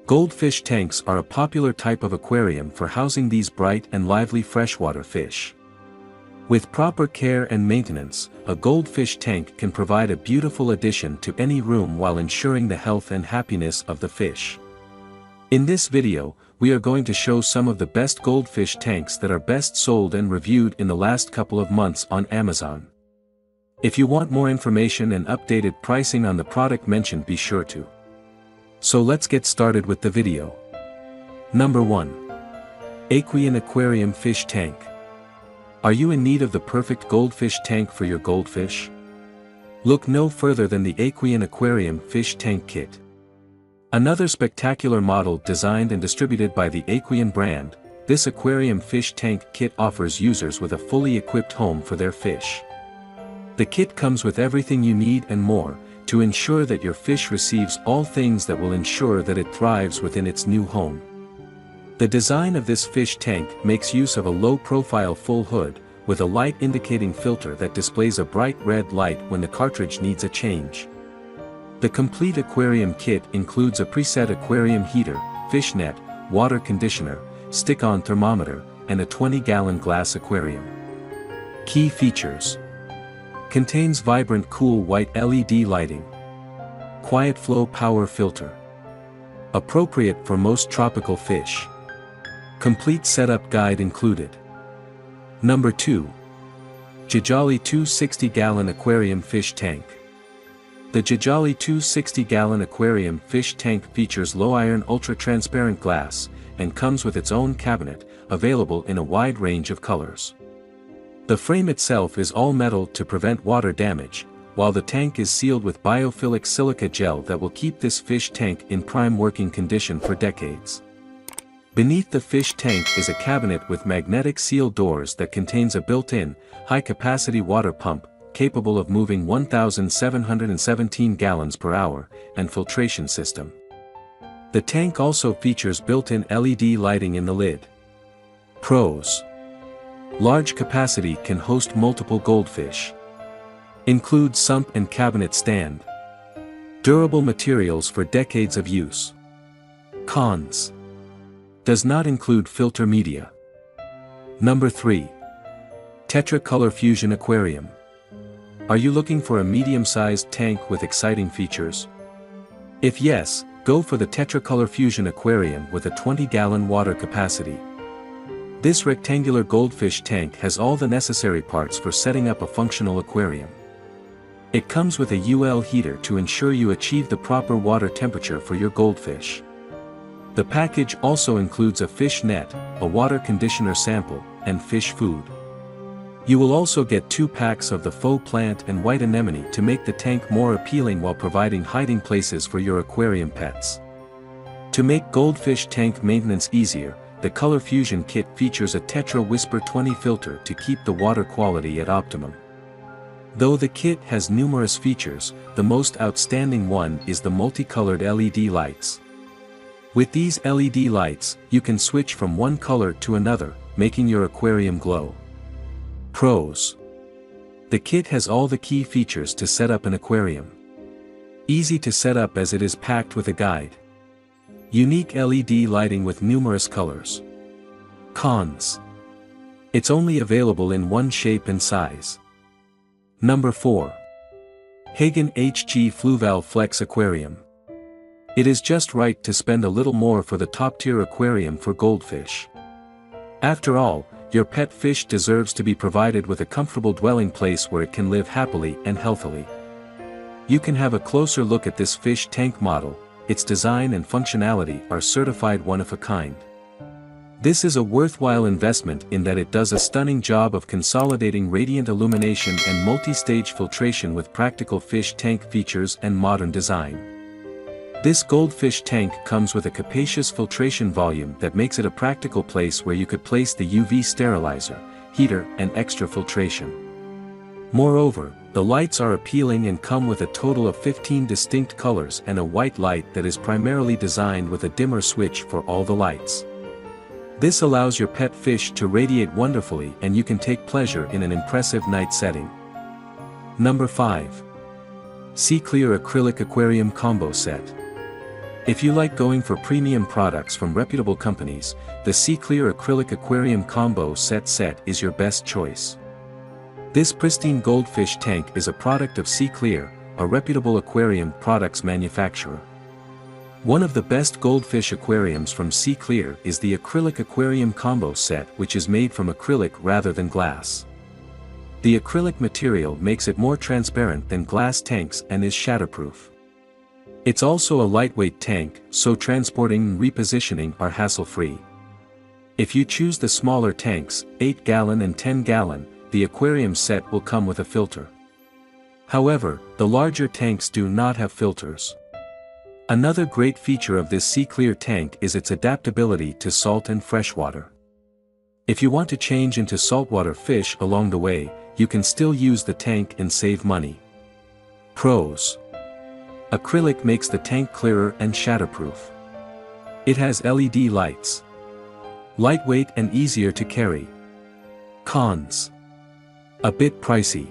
Goldfish tanks are a popular type of aquarium for housing these bright and lively freshwater fish. With proper care and maintenance, a goldfish tank can provide a beautiful addition to any room while ensuring the health and happiness of the fish. In this video, we are going to show some of the best goldfish tanks that are best sold and reviewed in the last couple of months on Amazon. If you want more information and updated pricing on the product mentioned, be sure to. So let's get started with the video. Number 1. Aqueon Aquarium Fish Tank. Are you in need of the perfect goldfish tank for your goldfish? Look no further than the Aqueon Aquarium Fish Tank Kit. Another spectacular model designed and distributed by the Aqueon brand, this aquarium fish tank kit offers users with a fully equipped home for their fish. The kit comes with everything you need and more, to ensure that your fish receives all things that will ensure that it thrives within its new home. The design of this fish tank makes use of a low-profile full hood, with a light indicating filter that displays a bright red light when the cartridge needs a change. The complete aquarium kit includes a preset aquarium heater, fish net, water conditioner, stick-on thermometer, and a 20-gallon glass aquarium. Key features: contains vibrant cool white LED lighting, quiet flow power filter, appropriate for most tropical fish, complete setup guide included. Number 2. JAJALE 260-gallon aquarium fish tank. The JAJALE 260-gallon aquarium fish tank features low-iron ultra-transparent glass, and comes with its own cabinet, available in a wide range of colors. The frame itself is all metal to prevent water damage, while the tank is sealed with biophilic silica gel that will keep this fish tank in prime working condition for decades. Beneath the fish tank is a cabinet with magnetic seal doors that contains a built-in, high-capacity water pump, capable of moving 1,717 gallons per hour, and filtration system. The tank also features built-in LED lighting in the lid. Pros: large capacity, can host multiple goldfish. Includes sump and cabinet stand. Durable materials for decades of use. Cons: does not include filter media. Number 3. Tetra ColorFusion Aquarium. Are you looking for a medium-sized tank with exciting features? If yes, go for the Tetra ColorFusion Aquarium with a 20-gallon water capacity. This rectangular goldfish tank has all the necessary parts for setting up a functional aquarium. It comes with a UL heater to ensure you achieve the proper water temperature for your goldfish. The package also includes a fish net, a water conditioner sample, and fish food. You will also get 2 packs of the faux plant and white anemone to make the tank more appealing while providing hiding places for your aquarium pets. To make goldfish tank maintenance easier, the ColorFusion kit features a Tetra Whisper 20 filter to keep the water quality at optimum. Though the kit has numerous features, the most outstanding one is the multicolored LED lights. With these LED lights, you can switch from one color to another, making your aquarium glow. Pros: the kit has all the key features to set up an aquarium. Easy to set up as it is packed with a guide. Unique LED lighting with numerous colors. Cons: it's only available in one shape and size. Number 4. Hagen HG Fluval Flex Aquarium. It is just right to spend a little more for the top-tier aquarium for goldfish. After all, your pet fish deserves to be provided with a comfortable dwelling place where it can live happily and healthily. You can have a closer look at this fish tank model. Its design and functionality are certified one of a kind. This is a worthwhile investment in that it does a stunning job of consolidating radiant illumination and multi-stage filtration with practical fish tank features and modern design. This goldfish tank comes with a capacious filtration volume that makes it a practical place where you could place the UV sterilizer, heater, and extra filtration. Moreover, the lights are appealing and come with a total of 15 distinct colors and a white light that is primarily designed with a dimmer switch for all the lights. This allows your pet fish to radiate wonderfully and you can take pleasure in an impressive night setting. Number 5. SeaClear Acrylic Aquarium Combo Set. If you like going for premium products from reputable companies, the SeaClear Acrylic Aquarium Combo Set is your best choice. This pristine goldfish tank is a product of SeaClear, a reputable aquarium products manufacturer. One of the best goldfish aquariums from SeaClear is the Acrylic Aquarium Combo Set, which is made from acrylic rather than glass. The acrylic material makes it more transparent than glass tanks and is shatterproof. It's also a lightweight tank, so transporting and repositioning are hassle-free. If you choose the smaller tanks, 8-gallon and 10-gallon, the aquarium set will come with a filter. However, the larger tanks do not have filters. Another great feature of this SeaClear tank is its adaptability to salt and freshwater. If you want to change into saltwater fish along the way, you can still use the tank and save money. Pros: acrylic makes the tank clearer and shatterproof. It has LED lights. Lightweight and easier to carry. Cons: a bit pricey.